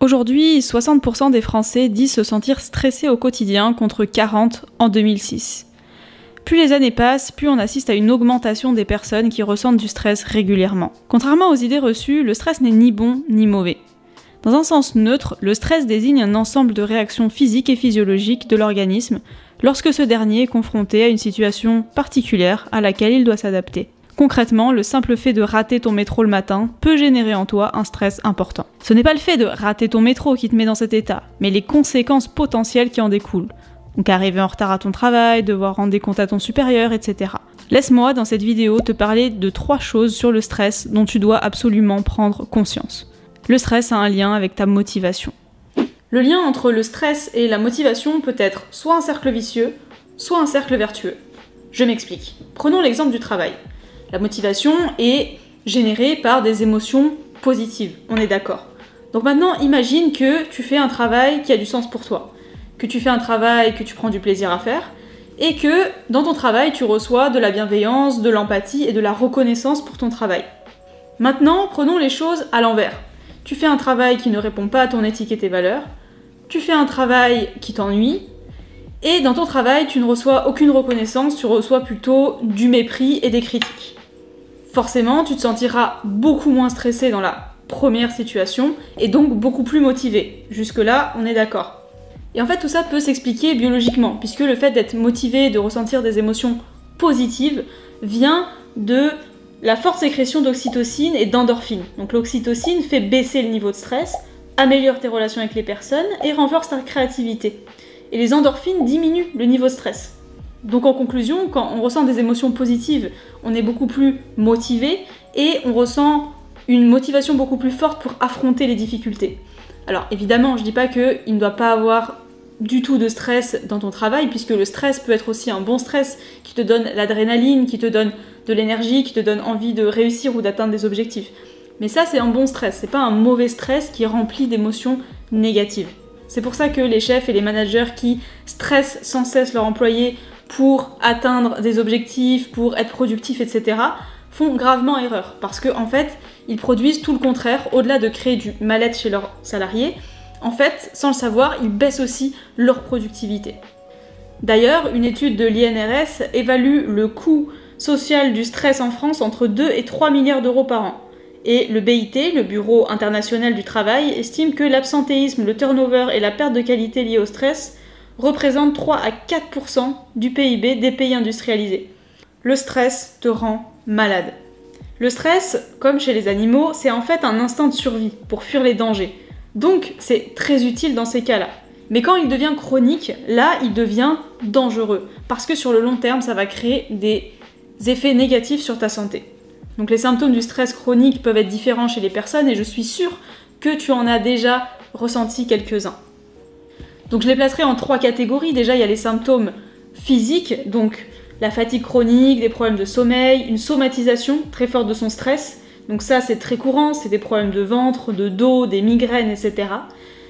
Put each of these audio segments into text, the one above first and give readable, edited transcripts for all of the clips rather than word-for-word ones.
Aujourd'hui, 60% des Français disent se sentir stressés au quotidien contre 40 en 2006. Plus les années passent, plus on assiste à une augmentation des personnes qui ressentent du stress régulièrement. Contrairement aux idées reçues, le stress n'est ni bon ni mauvais. Dans un sens neutre, le stress désigne un ensemble de réactions physiques et physiologiques de l'organisme lorsque ce dernier est confronté à une situation particulière à laquelle il doit s'adapter. Concrètement, le simple fait de rater ton métro le matin peut générer en toi un stress important. Ce n'est pas le fait de rater ton métro qui te met dans cet état, mais les conséquences potentielles qui en découlent. Donc arriver en retard à ton travail, devoir rendre des comptes à ton supérieur, etc. Laisse-moi dans cette vidéo te parler de 3 choses sur le stress dont tu dois absolument prendre conscience. Le stress a un lien avec ta motivation. Le lien entre le stress et la motivation peut être soit un cercle vicieux, soit un cercle vertueux. Je m'explique. Prenons l'exemple du travail. La motivation est générée par des émotions positives, on est d'accord. Donc maintenant, imagine que tu fais un travail qui a du sens pour toi, que tu fais un travail que tu prends du plaisir à faire, et que dans ton travail, tu reçois de la bienveillance, de l'empathie et de la reconnaissance pour ton travail. Maintenant, prenons les choses à l'envers. Tu fais un travail qui ne répond pas à ton éthique et tes valeurs, tu fais un travail qui t'ennuie, et dans ton travail, tu ne reçois aucune reconnaissance, tu reçois plutôt du mépris et des critiques. Forcément, tu te sentiras beaucoup moins stressé dans la première situation, et donc beaucoup plus motivé. Jusque-là, on est d'accord. Et en fait, tout ça peut s'expliquer biologiquement, puisque le fait d'être motivé, de ressentir des émotions positives, vient de la forte sécrétion d'oxytocine et d'endorphine. Donc l'oxytocine fait baisser le niveau de stress, améliore tes relations avec les personnes et renforce ta créativité. Et les endorphines diminuent le niveau de stress. Donc en conclusion, quand on ressent des émotions positives, on est beaucoup plus motivé et on ressent une motivation beaucoup plus forte pour affronter les difficultés. Alors évidemment, je dis pas qu'il ne doit pas avoir du tout de stress dans ton travail, puisque le stress peut être aussi un bon stress qui te donne l'adrénaline, qui te donne de l'énergie, qui te donne envie de réussir ou d'atteindre des objectifs. Mais ça, c'est un bon stress, c'est pas un mauvais stress qui est rempli d'émotions négatives. C'est pour ça que les chefs et les managers qui stressent sans cesse leurs employés pour atteindre des objectifs, pour être productifs, etc., font gravement erreur. Parce qu'en fait, ils produisent tout le contraire, au-delà de créer du mal-être chez leurs salariés. En fait, sans le savoir, ils baissent aussi leur productivité. D'ailleurs, une étude de l'INRS évalue le coût social du stress en France entre 2 et 3 milliards d'euros par an. Et le BIT, le Bureau international du travail, estime que l'absentéisme, le turnover et la perte de qualité liée au stress représentent 3 à 4% du PIB des pays industrialisés. Le stress te rend malade. Le stress, comme chez les animaux, c'est en fait un instinct de survie pour fuir les dangers. Donc c'est très utile dans ces cas-là. Mais quand il devient chronique, là il devient dangereux. Parce que sur le long terme, ça va créer des effets négatifs sur ta santé. Donc les symptômes du stress chronique peuvent être différents chez les personnes et je suis sûre que tu en as déjà ressenti quelques-uns. Donc je les placerai en 3 catégories. Déjà il y a les symptômes physiques, donc la fatigue chronique, des problèmes de sommeil, une somatisation très forte de son stress. Donc ça c'est très courant, c'est des problèmes de ventre, de dos, des migraines, etc.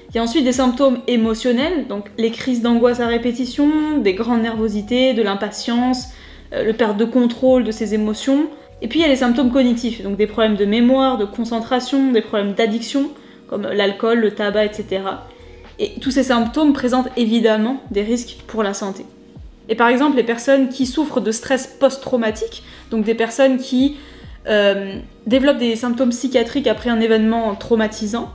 Il y a ensuite des symptômes émotionnels, donc les crises d'angoisse à répétition, des grandes nervosités, de l'impatience, le perte de contrôle de ses émotions. Et puis il y a les symptômes cognitifs, donc des problèmes de mémoire, de concentration, des problèmes d'addiction, comme l'alcool, le tabac, etc. Et tous ces symptômes présentent évidemment des risques pour la santé. Et par exemple, les personnes qui souffrent de stress post-traumatique, donc des personnes qui développent des symptômes psychiatriques après un événement traumatisant,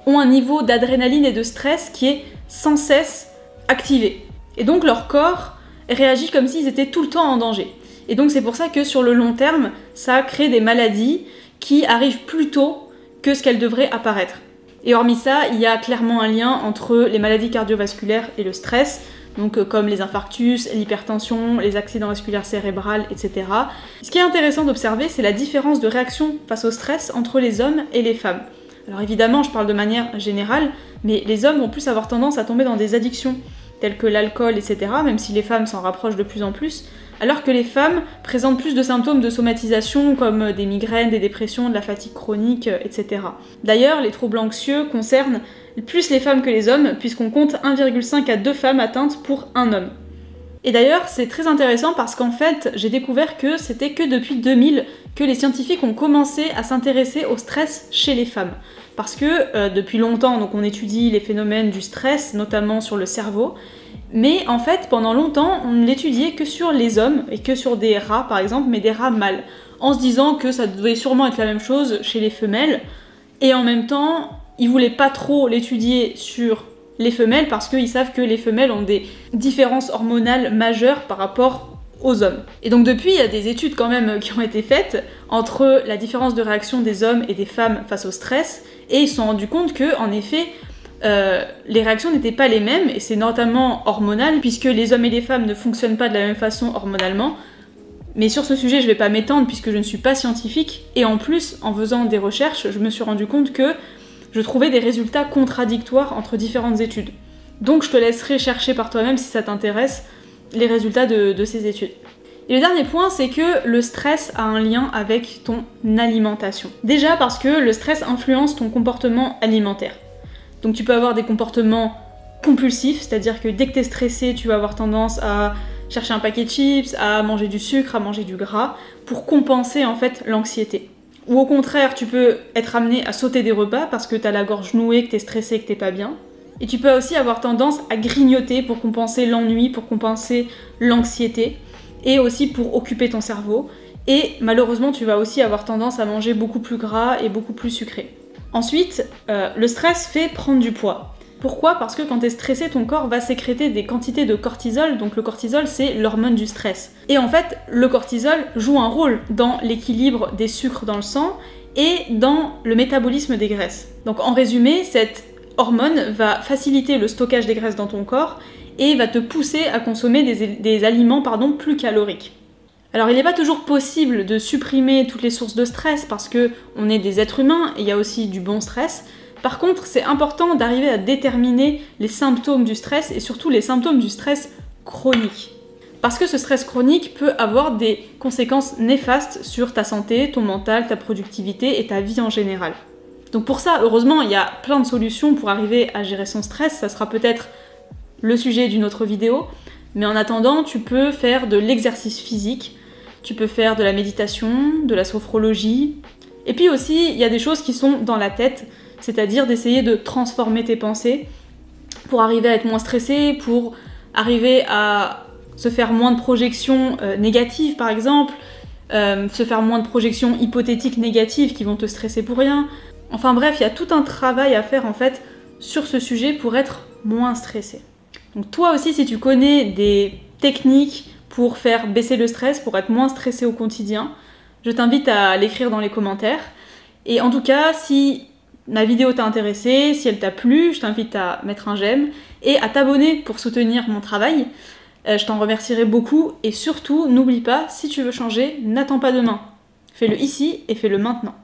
ont un niveau d'adrénaline et de stress qui est sans cesse activé. Et donc leur corps réagit comme s'ils étaient tout le temps en danger. Et donc c'est pour ça que sur le long terme, ça crée des maladies qui arrivent plus tôt que ce qu'elles devraient apparaître. Et hormis ça, il y a clairement un lien entre les maladies cardiovasculaires et le stress, donc comme les infarctus, l'hypertension, les accidents vasculaires cérébraux, etc. Ce qui est intéressant d'observer, c'est la différence de réaction face au stress entre les hommes et les femmes. Alors évidemment, je parle de manière générale, mais les hommes vont plus avoir tendance à tomber dans des addictions, telles que l'alcool, etc., même si les femmes s'en rapprochent de plus en plus, alors que les femmes présentent plus de symptômes de somatisation comme des migraines, des dépressions, de la fatigue chronique, etc. D'ailleurs, les troubles anxieux concernent plus les femmes que les hommes, puisqu'on compte 1,5 à 2 femmes atteintes pour un homme. Et d'ailleurs, c'est très intéressant parce qu'en fait, j'ai découvert que c'était que depuis 2000 que les scientifiques ont commencé à s'intéresser au stress chez les femmes. Parce que depuis longtemps, donc on étudie les phénomènes du stress, notamment sur le cerveau, mais en fait, pendant longtemps, on ne l'étudiait que sur les hommes et que sur des rats, par exemple, mais des rats mâles, en se disant que ça devait sûrement être la même chose chez les femelles, et en même temps, ils voulaient pas trop l'étudier sur les femelles parce qu'ils savent que les femelles ont des différences hormonales majeures par rapport aux hommes. Et donc depuis, il y a des études quand même qui ont été faites entre la différence de réaction des hommes et des femmes face au stress, et ils se sont rendus compte que, en effet, les réactions n'étaient pas les mêmes, et c'est notamment hormonal, puisque les hommes et les femmes ne fonctionnent pas de la même façon hormonalement. Mais sur ce sujet, je vais pas m'étendre puisque je ne suis pas scientifique, et en plus, en faisant des recherches, je me suis rendu compte que je trouvais des résultats contradictoires entre différentes études. Donc je te laisserai chercher par toi-même si ça t'intéresse les résultats de ces études. Et le dernier point, c'est que le stress a un lien avec ton alimentation. Déjà parce que le stress influence ton comportement alimentaire. Donc tu peux avoir des comportements compulsifs, c'est-à-dire que dès que t'es stressé, tu vas avoir tendance à chercher un paquet de chips, à manger du sucre, à manger du gras, pour compenser en fait l'anxiété. Ou au contraire, tu peux être amené à sauter des repas parce que t'as la gorge nouée, que t'es stressé, que t'es pas bien. Et tu peux aussi avoir tendance à grignoter pour compenser l'ennui, pour compenser l'anxiété, et aussi pour occuper ton cerveau. Et malheureusement, tu vas aussi avoir tendance à manger beaucoup plus gras et beaucoup plus sucré. Ensuite, le stress fait prendre du poids. Pourquoi ? Parce que quand t'es stressé, ton corps va sécréter des quantités de cortisol, donc le cortisol c'est l'hormone du stress. Et en fait, le cortisol joue un rôle dans l'équilibre des sucres dans le sang et dans le métabolisme des graisses. Donc en résumé, cette hormone va faciliter le stockage des graisses dans ton corps et va te pousser à consommer des aliments plus caloriques. Alors il n'est pas toujours possible de supprimer toutes les sources de stress parce qu'on est des êtres humains et il y a aussi du bon stress. Par contre, c'est important d'arriver à déterminer les symptômes du stress et surtout les symptômes du stress chronique. Parce que ce stress chronique peut avoir des conséquences néfastes sur ta santé, ton mental, ta productivité et ta vie en général. Donc pour ça, heureusement, il y a plein de solutions pour arriver à gérer son stress. Ça sera peut-être le sujet d'une autre vidéo. Mais en attendant, tu peux faire de l'exercice physique, tu peux faire de la méditation, de la sophrologie. Et puis aussi, il y a des choses qui sont dans la tête, c'est-à-dire d'essayer de transformer tes pensées pour arriver à être moins stressé, pour arriver à se faire moins de projections négatives par exemple, se faire moins de projections hypothétiques négatives qui vont te stresser pour rien. Enfin bref, il y a tout un travail à faire en fait sur ce sujet pour être moins stressé. Donc toi aussi, si tu connais des techniques pour faire baisser le stress, pour être moins stressé au quotidien, je t'invite à l'écrire dans les commentaires. Et en tout cas, si ma vidéo t'a intéressé, si elle t'a plu, je t'invite à mettre un j'aime et à t'abonner pour soutenir mon travail. Je t'en remercierai beaucoup et surtout, n'oublie pas, si tu veux changer, n'attends pas demain. Fais-le ici et fais-le maintenant.